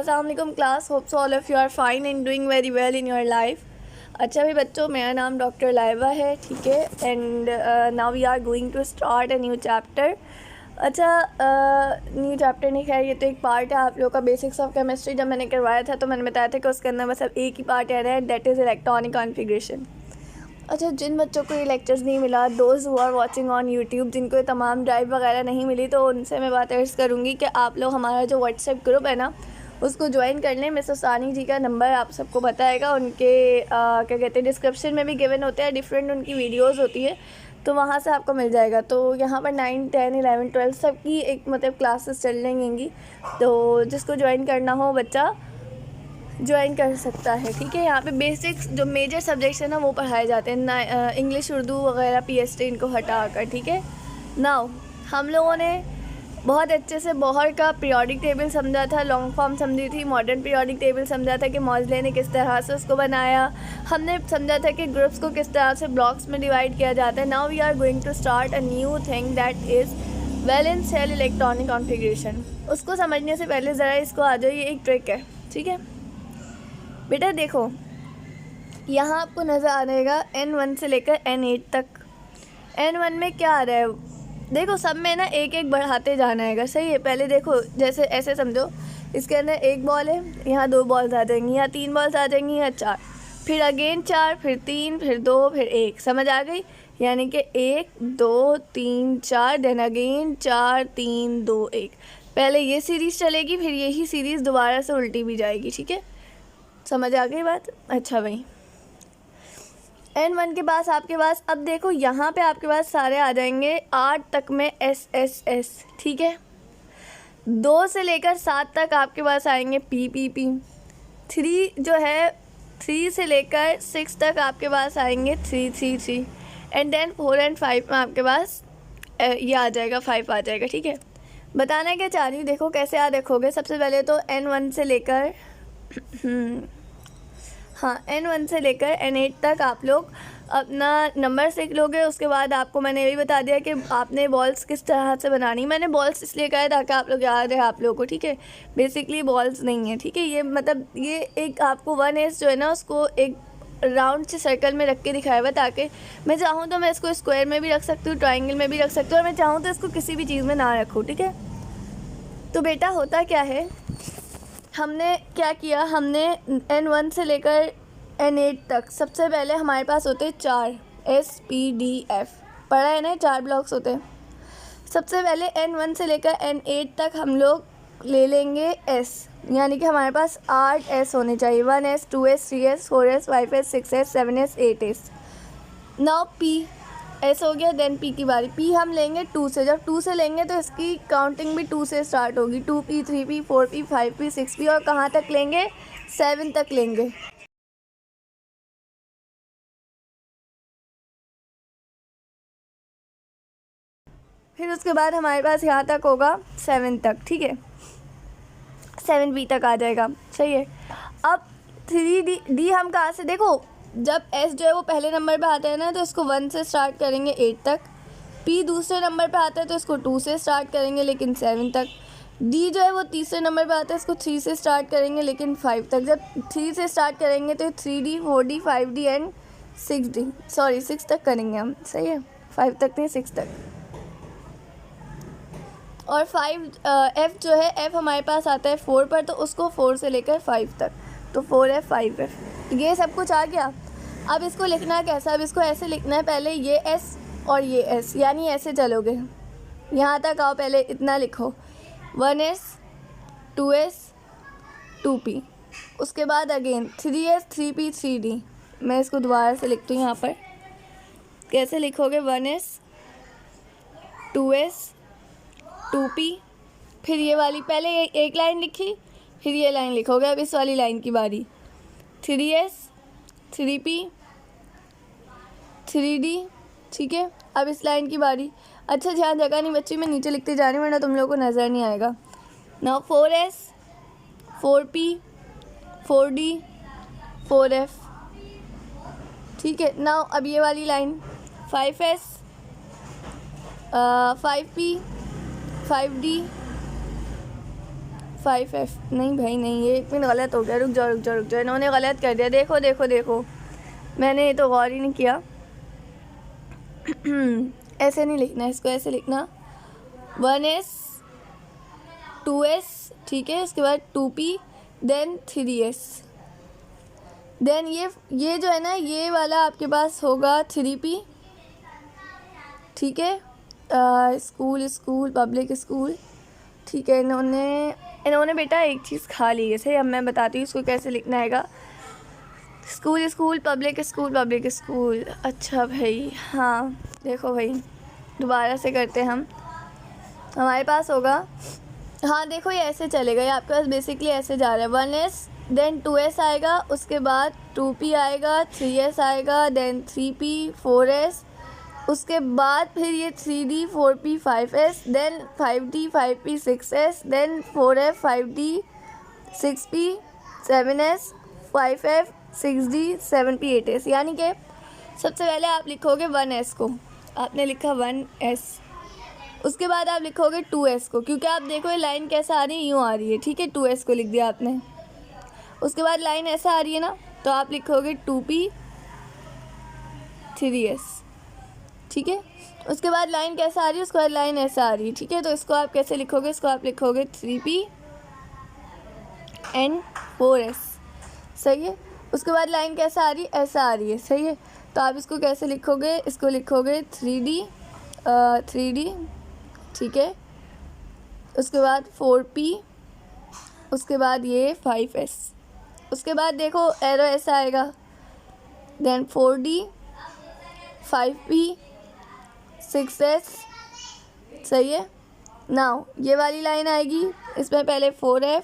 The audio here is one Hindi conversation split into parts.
अस्सलाम वालेकुम class, hope so all of you are fine and doing very well in your life. अच्छा भी बच्चों, मेरा नाम डॉक्टर लाइबा है, ठीक है। And now we are going to start a new chapter. अच्छा, न्यू चैप्टर नहीं, खैर ये तो एक पार्ट है आप लोगों का बेसिक्स ऑफ केमिस्ट्री। जब मैंने करवाया था तो मैंने बताया था कि उसके अंदर बस अब एक ही पार्ट है, दैट इज़ इलेक्ट्रॉनिक कॉन्फ़िगरेशन। अच्छा, जिन बच्चों को ये लेक्चर्स नहीं मिला, those who are watching on YouTube, जिनको ये तमाम ड्राइव वगैरह नहीं मिली, तो उनसे मैं बात अर्ज़ करूँगी कि आप लोग हमारा जो व्हाट्सएप ग्रुप है ना, उसको ज्वाइन कर लें। मिस सानी जी का नंबर आप सबको बताएगा, उनके क्या कहते हैं डिस्क्रिप्शन में भी गिवन होते हैं, डिफरेंट उनकी वीडियोस होती है, तो वहाँ से आपको मिल जाएगा। तो यहाँ पर 9, 10, 11, 12 सब की एक मतलब क्लासेस चल जाएंगी, तो जिसको ज्वाइन करना हो बच्चा ज्वाइन कर सकता है, ठीक है। यहाँ पे बेसिक्स जो मेजर सब्जेक्ट्स हैं ना वो पढ़ाए जाते हैं, इंग्लिश, उर्दू वगैरह, पीएचडी इनको हटा कर, ठीक है। नाउ हम लोगों ने बहुत अच्छे से बोहर का पीरियोडिक टेबल समझा था, लॉन्ग फॉर्म समझी थी, मॉडर्न पीरियोडिक टेबल समझा था कि मॉज़ले ने किस तरह से उसको बनाया। हमने समझा था कि ग्रुप्स को किस तरह से ब्लॉक्स में डिवाइड किया जाता है। Now we are going to start a new thing that is valence shell electronic configuration. उसको समझने से पहले ज़रा इसको आ जाओ, ये एक ट्रिक है, ठीक है बेटा। देखो यहाँ आपको नज़र आ रहेगा N1 से लेकर N8 तक। N1 में क्या आ रहा है, देखो सब में ना एक एक बढ़ाते जाना है, सही है। पहले देखो, जैसे ऐसे समझो, इसके अंदर एक बॉल है, यहाँ 2 बॉल्स आ जाएंगी, यहाँ 3 बॉल्स आ जाएंगी, यहाँ 4, फिर अगेन 4, फिर 3, फिर 2, फिर 1, समझ आ गई। यानी कि 1, 2, 3, 4, देन अगेन 4, 3, 2, 1। पहले ये सीरीज़ चलेगी, फिर यही सीरीज़ दोबारा से उल्टी भी जाएगी, ठीक है। समझ आ गई बात। अच्छा भाई, N1 के पास आपके पास, अब देखो यहाँ पे आपके पास सारे आ जाएंगे 8 तक में S, ठीक है। 2 से लेकर 7 तक आपके पास आएंगे P। 3 जो है 3 से लेकर 6 तक आपके पास आएंगे 3 एंड देन 4 एंड 5 में आपके पास ये आ जाएगा 5 आ जाएगा, ठीक है। बताना क्या चाह रही हूँ, देखो कैसे याद रखोगे। सबसे पहले तो N1 से लेकर हाँ N1 से लेकर N8 तक आप लोग अपना नंबर सीख लोगे। उसके बाद आपको मैंने ये भी बता दिया कि आपने बॉल्स किस तरह से बनानी। मैंने बॉल्स इसलिए कहा ताकि आप लोग याद है आप लोगों को, ठीक है। बेसिकली बॉल्स नहीं है, ठीक है। ये मतलब ये एक आपको 1S जो है ना उसको एक राउंड से सर्कल में रख के दिखाया हुआ, ताकि मैं चाहूँ तो मैं इसको स्क्वायर में भी रख सकती हूँ, ट्राइंगल में भी रख सकती हूँ, और मैं चाहूँ तो इसको किसी भी चीज़ में ना रखूँ, ठीक है। तो बेटा होता क्या है, हमने क्या किया, हमने N1 से लेकर N8 तक सबसे पहले हमारे पास होते 4 SPDF, पढ़ा है ना, 4 ब्लॉक्स होते हैं। सबसे पहले N1 से लेकर N8 तक हम लोग ले लेंगे S, यानी कि हमारे पास 8 S होने चाहिए, 1S, 2S, 3S, 4S, 5S, 6S, 7S, 8S। Now P S हो गया, देन P की बारी। P हम लेंगे 2 से, जब 2 से लेंगे तो इसकी काउंटिंग भी 2 से स्टार्ट होगी, 2P, 3P, 4P, 5P, 6P, और कहाँ तक लेंगे, 7 तक लेंगे। फिर उसके बाद हमारे पास यहाँ तक होगा 7 तक, ठीक है, 7B तक आ जाएगा, सही है। अब 3D हम कहाँ से, देखो जब S जो है वो पहले नंबर पे आता है ना, तो इसको 1 से स्टार्ट करेंगे 8 तक। P दूसरे नंबर पे आता है तो इसको 2 से स्टार्ट करेंगे लेकिन 7 तक। D जो है वो तीसरे नंबर पे आता है, इसको 3 से स्टार्ट करेंगे लेकिन 5 तक। जब 3 से स्टार्ट करेंगे तो 3D, 4D, 5D and 6D, sorry 6 तक करेंगे हम, सही है, 5 तक नहीं 6 तक। और 5 F जो है, F हमारे पास आता है 4 पर, तो उसको 4 से लेकर 5 तक, तो 4F, 5F, ये सब कुछ आ गया। अब इसको लिखना कैसा, अब इसको ऐसे लिखना है, पहले ये S और ये S, यानी ऐसे चलोगे, यहाँ तक आओ, पहले इतना लिखो, 1S, 2S, 2P, उसके बाद अगेन 3S, 3P, 3D। मैं इसको दोबारा से लिखती हूँ यहाँ पर, कैसे लिखोगे, 1S, 2S, 2P, फिर ये वाली, पहले एक लाइन लिखी, फिर ये लाइन लिखोगे। अब इस वाली लाइन की बारी, 3S, 3P, 3D, ठीक है। अब इस लाइन की बारी, अच्छा ध्यान जगह नहीं बच्ची, मैं नीचे लिखते जा रही हूँ वरना तुम लोगों को नज़र नहीं आएगा। Now 4S, 4P, 4D, 4F, ठीक है। नाउ अब ये वाली line, 5S, 5P, 5D, 5F नहीं भाई नहीं, ये एक मिनट गलत हो गया, रुक जाओ, इन्होंने गलत कर दिया। देखो मैंने ये तो गौर ही नहीं किया। ऐसे नहीं लिखना, इसको ऐसे लिखना 1S 2S, ठीक है, इसके बाद 2P देन 3S, देन ये जो है ना ये वाला आपके पास होगा 3P, ठीक है। स्कूल पब्लिक स्कूल, ठीक है। इन्होंने बेटा एक चीज़ खा ली है, सही। अब मैं बताती हूँ इसको कैसे लिखना हैगा। School public school. अच्छा भाई, हाँ देखो भाई दोबारा से करते हैं हम। हमारे पास होगा, हाँ देखो ये ऐसे चलेगा, ये आपके पास बेसिकली ऐसे जा रहा है। 1S देन 2S आएगा, उसके बाद 2P आएगा, 3S आएगा, देन 3P 4S, उसके बाद फिर ये 3D 4P 5S, then 5D 5P 6S, then 4F 5D 6P 7S, 5F 6D 7P 8S। यानी कि सबसे पहले आप लिखोगे 1S को, आपने लिखा 1S, उसके बाद आप लिखोगे 2S को, क्योंकि आप देखो ये लाइन कैसा आ रही है, यूँ आ रही है, ठीक है। 2S को लिख दिया आपने, उसके बाद लाइन ऐसा आ रही है ना, तो आप लिखोगे 2P 3S, ठीक है। उसके बाद लाइन कैसा आ रही है, उसके बाद लाइन ऐसा आ रही है, ठीक है। तो इसको आप कैसे लिखोगे, इसको आप लिखोगे 3P and 4S, सही है। उसके बाद लाइन कैसा आ रही है, ऐसा आ रही है, सही है। तो आप इसको कैसे लिखोगे, इसको लिखोगे 3D, ठीक है। उसके बाद 4P, उसके बाद ये 5S, उसके बाद देखो एरो ऐसा आएगा, देन 4D 5P 6S, सही है। नाउ ये वाली लाइन आएगी, इसमें पहले 4F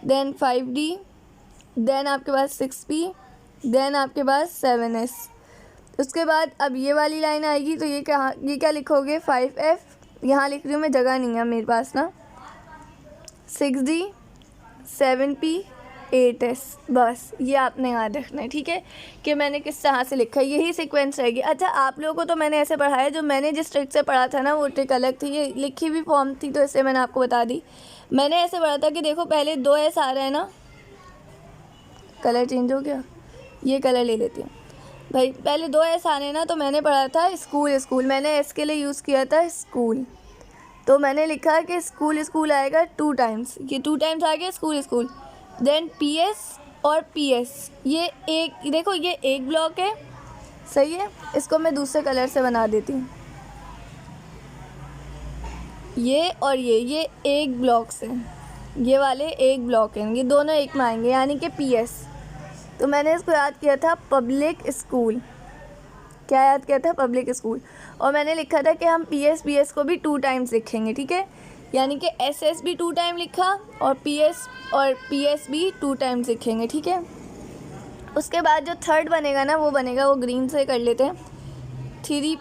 देन 5D देन आपके पास 6P देन आपके पास 7S। उसके बाद अब ये वाली लाइन आएगी, तो ये क्या लिखोगे 5F, यहाँ लिख रही हूँ मैं, जगह नहीं है मेरे पास ना, 6D 7P 8S। बस ये आपने याद रखना है, ठीक है, कि मैंने किस तरह से लिखा है, यही सीक्वेंस रहेगी। अच्छा आप लोगों को तो मैंने ऐसे पढ़ाया, जो मैंने जिस ट्रिक से पढ़ा था ना वो ट्रिक अलग थी, ये लिखी हुई फॉर्म थी, तो इससे मैंने आपको बता दी। मैंने ऐसे पढ़ा था कि देखो पहले 2S आ रहा है ना, कलर चेंज हो गया, ये कलर ले लेती हूँ भाई। पहले 2S आ रहे हैं ना, तो मैंने पढ़ा था स्कूल, मैंने एस के लिए यूज़ किया था स्कूल, तो मैंने लिखा कि स्कूल आएगा 2 टाइम्स, ये 2 टाइम्स आ गया स्कूल। देन PS और PS, ये एक देखो ये एक ब्लॉक है, सही है। इसको मैं दूसरे कलर से बना देती हूँ, ये और ये एक ब्लॉक से, ये वाले एक ब्लॉक हैं, ये दोनों एक में आएंगे, यानी कि PS। तो मैंने इसको याद किया था पब्लिक स्कूल, क्या याद किया था, पब्लिक स्कूल। और मैंने लिखा था कि हम PS को भी 2 टाइम्स लिखेंगे, ठीक है, यानी कि SS भी 2 टाइम लिखा और PS भी 2 टाइम्स लिखेंगे, ठीक है। उसके बाद जो थर्ड बनेगा ना, वो ग्रीन से कर लेते हैं, 3D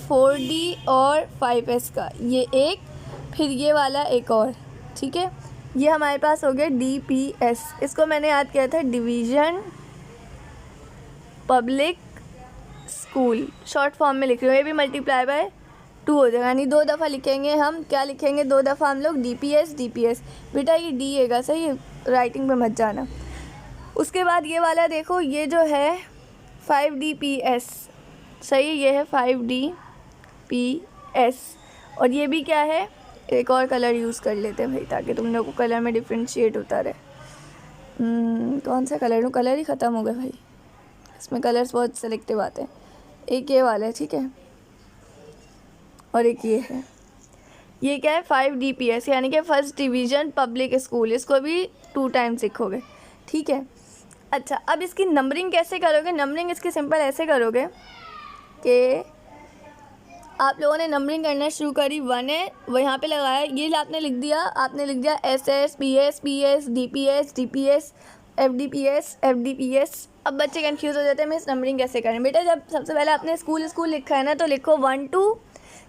4D और 5S का, ये एक, फिर ये वाला एक और, ठीक है। ये हमारे पास हो गया DPS। इसको मैंने याद किया था division public school, short form में लिख रही हूँ, ये भी मल्टीप्लाई बाय 2 हो जाएगा, यानी 2 दफ़ा लिखेंगे हम, क्या लिखेंगे 2 दफ़ा हम लोग DPS। बेटा ये D हैगा, सही है, राइटिंग पे मत जाना। उसके बाद ये वाला देखो, ये जो है 5DPS, सही है, ये है 5DPS। और ये भी क्या है, एक और कलर यूज़ कर लेते हैं भाई, ताकि तुम लोग को कलर में डिफ्रेंशिएट होता रहे। कौन सा कलर लूँ, कलर ही ख़त्म हो गए भाई, इसमें कलर्स बहुत सेलेक्टिव आते हैं। एक ये वाला है, ठीक है, और एक ये है, ये क्या है 5DPS, यानी कि फर्स्ट डिवीज़न पब्लिक स्कूल, इसको भी 2 टाइम्स लिखोगे, ठीक है। अच्छा अब इसकी नंबरिंग कैसे करोगे, नंबरिंग इसकी सिंपल ऐसे करोगे कि आप लोगों ने नंबरिंग करना शुरू करी, 1 है वो यहाँ पे लगाया, ये आपने लिख दिया SS PS DPS FDPS। अब बच्चे कंफ्यूज हो जाते हैं, मैं इस नंबरिंग कैसे करें। बेटा जब सबसे पहले आपने स्कूल लिखा है ना, तो लिखो 1 2,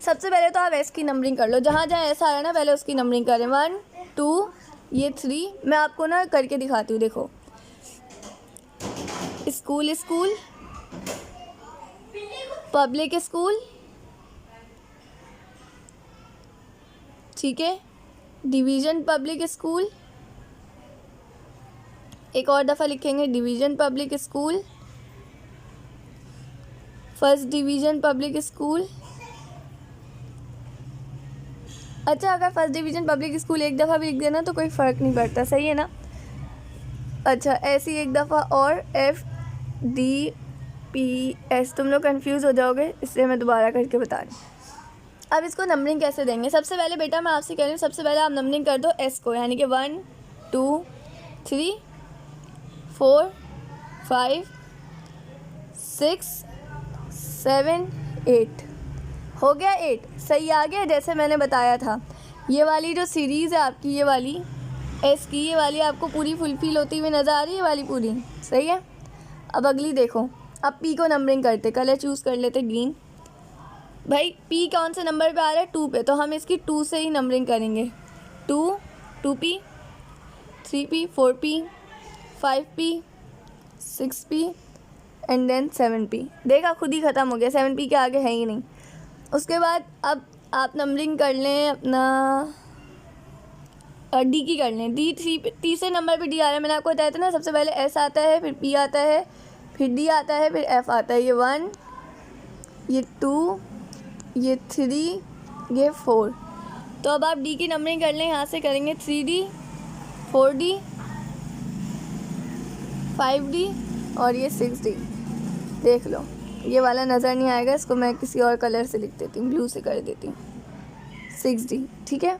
सबसे पहले तो आप S की नंबरिंग कर लो, जहाँ ऐसा आ रहा है ना पहले उसकी नंबरिंग करें, 1 2 ये 3। मैं आपको ना करके दिखाती हूँ, देखो स्कूल पब्लिक स्कूल, ठीक है। डिवीज़न पब्लिक स्कूल, एक और दफ़ा लिखेंगे division public school, first division public school. अच्छा, अगर फर्स्ट डिवीज़न पब्लिक स्कूल एक दफ़ा भी लिख देना तो कोई फ़र्क नहीं पड़ता, सही है ना। अच्छा, ऐसी एक दफ़ा और FDPS, तुम लोग कंफ्यूज हो जाओगे इसलिए मैं दोबारा करके बता रही हूँ। अब इसको नंबरिंग कैसे देंगे? सबसे पहले बेटा मैं आपसे कह रही हूँ, सबसे पहले आप नंबरिंग कर दो एस को, यानी कि 1 2 3 4 5 6 7 8 हो गया 8, सही आ गया जैसे मैंने बताया था। ये वाली जो सीरीज़ है आपकी, ये वाली एस की, ये वाली आपको पूरी फुलफिल होती हुई नज़र आ रही है वाली पूरी, सही है। अब अगली देखो, अब पी को नंबरिंग करते, कलर चूज़ कर लेते ग्रीन। भाई पी कौन से नंबर पे आ रहा है? 2 पे, तो हम इसकी 2 से ही नंबरिंग करेंगे। 2 2P 3P 4P 5P 6P and then 7P। देखा, खुद ही ख़त्म हो गया, 7P के आगे है ही नहीं। उसके बाद अब आप नंबरिंग कर लें अपना डी की कर लें। डी तीसरे नंबर पे डी आ रहा है, मैंने आपको बताया था ना, सबसे पहले एस आता है, फिर पी आता है, फिर डी आता है, फिर एफ आता है। ये 1, ये 2, ये 3, ये 4। तो अब आप डी की नंबरिंग कर लें, यहाँ से करेंगे 3D 4D 5D और ये 6D। देख लो, ये वाला नज़र नहीं आएगा, इसको मैं किसी और कलर से लिख देती हूँ, ब्लू से कर देती हूँ, 6D, ठीक है।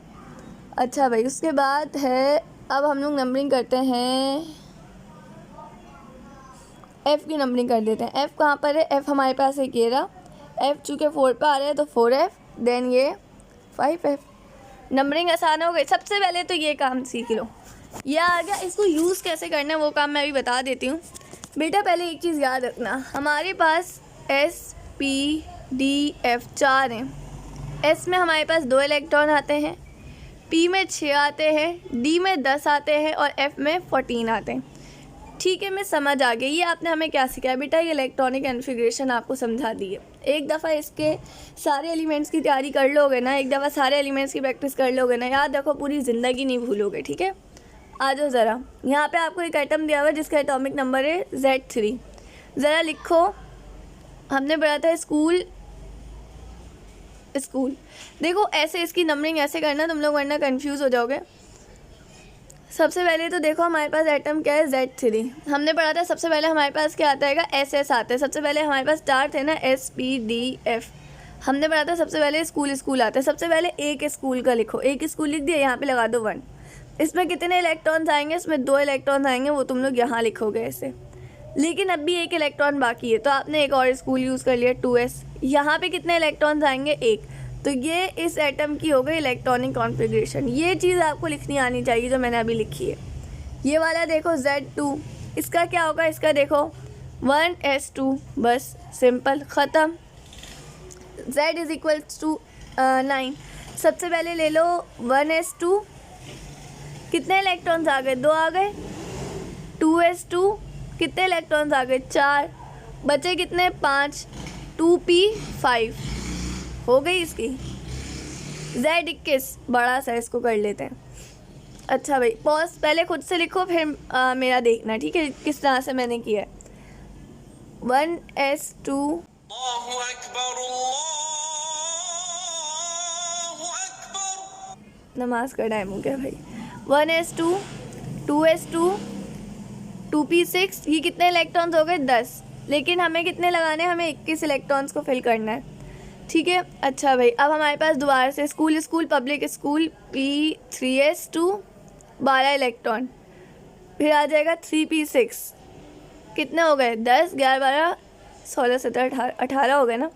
अच्छा भाई, उसके बाद है, अब हम लोग नंबरिंग करते हैं, एफ़ की नंबरिंग कर देते हैं। एफ़ कहाँ पर है? एफ़ हमारे पास एक ये रहा, एफ़ चूँकि 4 पे आ रहा है तो 4F, देन ये 5F। नंबरिंग आसान हो गई। सबसे पहले तो ये काम सीख लो, ये आ गया। इसको यूज़ कैसे करना है वो काम मैं अभी बता देती हूँ। बेटा पहले एक चीज़ याद रखना, हमारे पास SPDF 4 हैं। एस में हमारे पास 2 इलेक्ट्रॉन आते हैं, पी में 6 आते हैं, डी में 10 आते हैं और एफ में 14 आते हैं। ठीक है, मैं समझ आ गई। ये आपने हमें क्या सिखाया बेटा? ये इलेक्ट्रॉनिक कॉन्फ़िगरेशन आपको समझा दी है। एक दफ़ा इसके सारे एलिमेंट्स की तैयारी कर लोगे ना, एक दफ़ा सारे एलिमेंट्स की प्रैक्टिस कर लोगे ना, याद रखो पूरी ज़िंदगी नहीं भूलोगे, ठीक है। आ जाओ ज़रा, यहाँ पे आपको एक एटम दिया हुआ है जिसका एटॉमिक नंबर है Z3। ज़रा लिखो, हमने पढ़ा था स्कूल। देखो ऐसे इसकी नंबरिंग ऐसे करना, तुम लोग वरना कंफ्यूज हो जाओगे। सबसे पहले तो देखो हमारे पास एटम क्या है? Z3। हमने पढ़ा था सबसे पहले हमारे पास क्या आता है? SS आता है। सबसे पहले हमारे पास स्टार थे ना, SPDF। हमने पढ़ा था सबसे पहले स्कूल आता है। सबसे पहले एक स्कूल का लिखो, एक स्कूल लिख दिया, यहाँ पे लगा दो 1। इसमें कितने इलेक्ट्रॉन्स आएंगे? इसमें 2 इलेक्ट्रॉन्स आएंगे, वो तुम लोग यहाँ लिखोगे ऐसे। लेकिन अब भी एक इलेक्ट्रॉन बाकी है, तो आपने एक और स्कूल यूज़ कर लिया 2S। यहाँ पे कितने इलेक्ट्रॉन्स आएंगे? 1। तो ये इस एटम की हो गई इलेक्ट्रॉनिक कॉन्फ़िगरेशन। ये चीज़ आपको लिखनी आनी चाहिए जो मैंने अभी लिखी है। ये वाला देखो Z2, इसका क्या होगा? इसका देखो 1S2, बस सिंपल, ख़त्म। Z is equals to 9। सबसे पहले ले लो 1S2, कितने इलेक्ट्रॉन्स आ गए? 2 आ गए। 2S2, कितने इलेक्ट्रॉन्स आ गए? 4। बचे कितने? 5। 2P5 हो गई इसकी। Z21 बड़ा सा, इसको कर लेते हैं। अच्छा भाई, पॉज पहले खुद से लिखो, फिर मेरा देखना, ठीक है, किस तरह से मैंने किया है। 1S2, नमाज का टाइम हो गया भाई। 1S2, 2S2, 2P6, ये कितने इलेक्ट्रॉन्स हो गए? 10। लेकिन हमें कितने लगाने हैं? हमें 21 इलेक्ट्रॉन्स को फिल करना है, ठीक है। अच्छा भाई, अब हमारे पास दोबारा से school public school P3S2, 12 electron, फिर आ जाएगा 3P6, कितने हो गए? 10, 11, 12, 16, 17, 18 हो गए ना।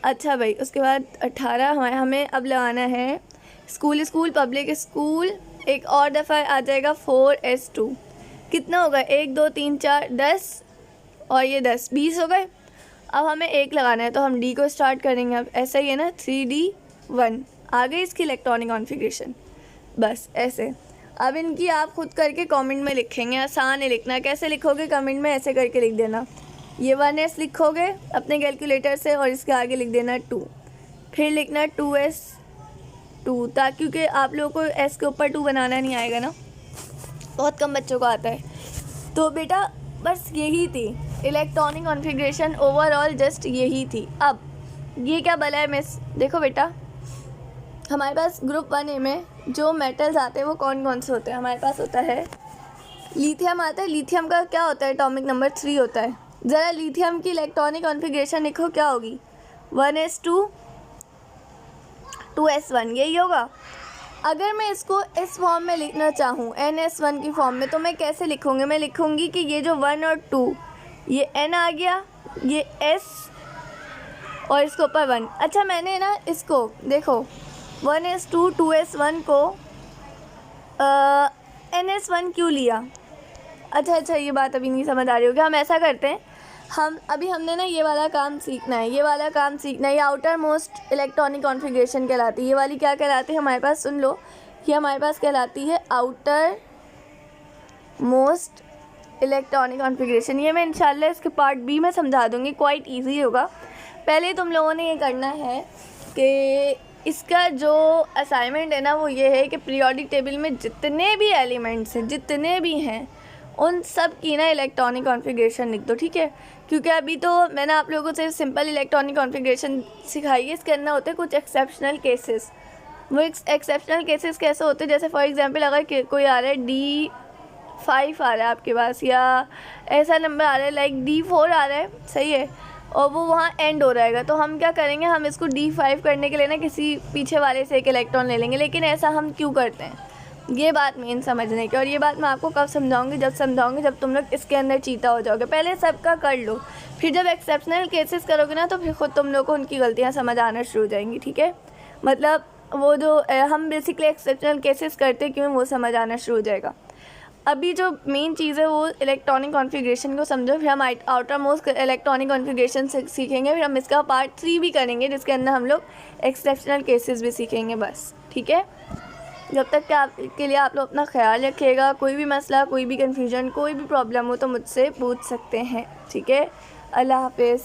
अच्छा भाई, उसके बाद 18 हमें अब लगाना है स्कूल पब्लिक स्कूल। एक और दफ़ा आ जाएगा 4S2, कितना होगा? 1 2 3 4 10 और ये 10, 20 हो गए। अब हमें 1 लगाना है, तो हम डी को स्टार्ट करेंगे। अब ऐसा ही है ना, 3D1 आ गई इसकी इलेक्ट्रॉनिक कॉन्फ़िगरेशन, बस ऐसे। अब इनकी आप खुद करके कमेंट में लिखेंगे, आसान है लिखना। कैसे लिखोगे? कमेंट में ऐसे करके लिख देना। ये 1S लिखोगे अपने कैलकुलेटर से और इसके आगे लिख देना 2, फिर लिखना 2S, 2, ताकि क्योंकि आप लोगों को एस के ऊपर 2 बनाना नहीं आएगा ना, बहुत कम बच्चों को आता है। तो बेटा बस यही थी इलेक्ट्रॉनिक कॉन्फ़िगरेशन, ओवरऑल जस्ट यही थी। अब ये क्या बना है मिस, देखो बेटा हमारे पास ग्रुप 1A में जो मेटल्स आते हैं वो कौन कौन से होते हैं। हमारे पास होता है लिथियम आता है। लिथियम का क्या होता है, एटॉमिक नंबर 3 होता है। ज़रा लिथियम की इलेक्ट्रॉनिक कॉन्फ़िगरेशन लिखो, क्या होगी, 1s2 2s1, यही होगा। अगर मैं इसको इस फॉर्म में लिखना चाहूँ NS1 की फॉर्म में, तो मैं कैसे लिखूँगी, मैं लिखूँगी कि ये जो 1 और 2, ये N आ गया, ये S और इसके ऊपर 1। अच्छा मैंने ना इसको देखो 1s2 2s1 को NS1 क्यों लिया। अच्छा ये बात अभी नहीं समझ आ रही होगी। हम ऐसा करते हैं, हमने ना ये वाला काम सीखना है, ये आउटर मोस्ट इलेक्ट्रॉनिक कॉन्फ़िगरेशन कहलाती है। ये वाली क्या कहलाती है हमारे पास, सुन लो, ये हमारे पास कहलाती है आउटर मोस्ट इलेक्ट्रॉनिक कॉन्फ़िगरेशन। ये मैं इंशाल्लाह इसके पार्ट बी में समझा दूँगी, क्वाइट ईजी होगा। पहले तुम लोगों ने ये करना है कि इसका जो असाइनमेंट है ना वो ये है कि पीरियोडिक टेबल में जितने भी एलिमेंट्स हैं, जितने भी हैं, उन सब की ना इलेक्ट्रॉनिक कॉन्फ़िगरेशन लिख दो, ठीक है। क्योंकि अभी तो मैंने आप लोगों को सिर्फ सिंपल इलेक्ट्रॉनिक कॉन्फ़िगरेशन सिखाई है, इसके अंदर होते हैं कुछ एक्सेप्शनल केसेस। वो एक्सेप्शनल केसेस कैसे होते हैं, जैसे फॉर एग्जांपल अगर कोई आ रहा है D5 आ रहा है आपके पास, या ऐसा नंबर आ रहा है लाइक D4 आ रहा है, सही है, और वो वहाँ एंड हो रहेगा, तो हम क्या करेंगे, हम इसको D5 करने के लिए ना किसी पीछे वाले से एक इलेक्ट्रॉन ले लेंगे। लेकिन ऐसा हम क्यों करते हैं, ये बात मेन समझने की। और ये बात मैं आपको कब समझाऊंगी, जब तुम लोग इसके अंदर चीता हो जाओगे। पहले सबका कर लो, फिर जब एक्सेप्शनल केसेस करोगे ना तो फिर खुद तुम लोग को उनकी गलतियाँ समझ आना शुरू हो जाएंगी, ठीक है। मतलब वो जो हम बेसिकली एक्सेप्शनल केसेस करते क्यों, वो समझ आना शुरू हो जाएगा। अभी जो मेन चीज़ है वो इलेक्ट्रॉनिक कॉन्फ़िगरेशन को समझो, फिर हम आउटर मोस्ट इलेक्ट्रॉनिक कॉन्फ़िगरेशन सीखेंगे, फिर हम इसका पार्ट 3 भी करेंगे जिसके अंदर हम लोग एक्सेप्शनल केसेस भी सीखेंगे, बस, ठीक है। जब तक के लिए आप लोग अपना ख्याल रखिएगा। कोई भी मसला, कोई भी कन्फ्यूजन, कोई भी प्रॉब्लम हो तो मुझसे पूछ सकते हैं, ठीक है। अल्लाह हाफ़िज़।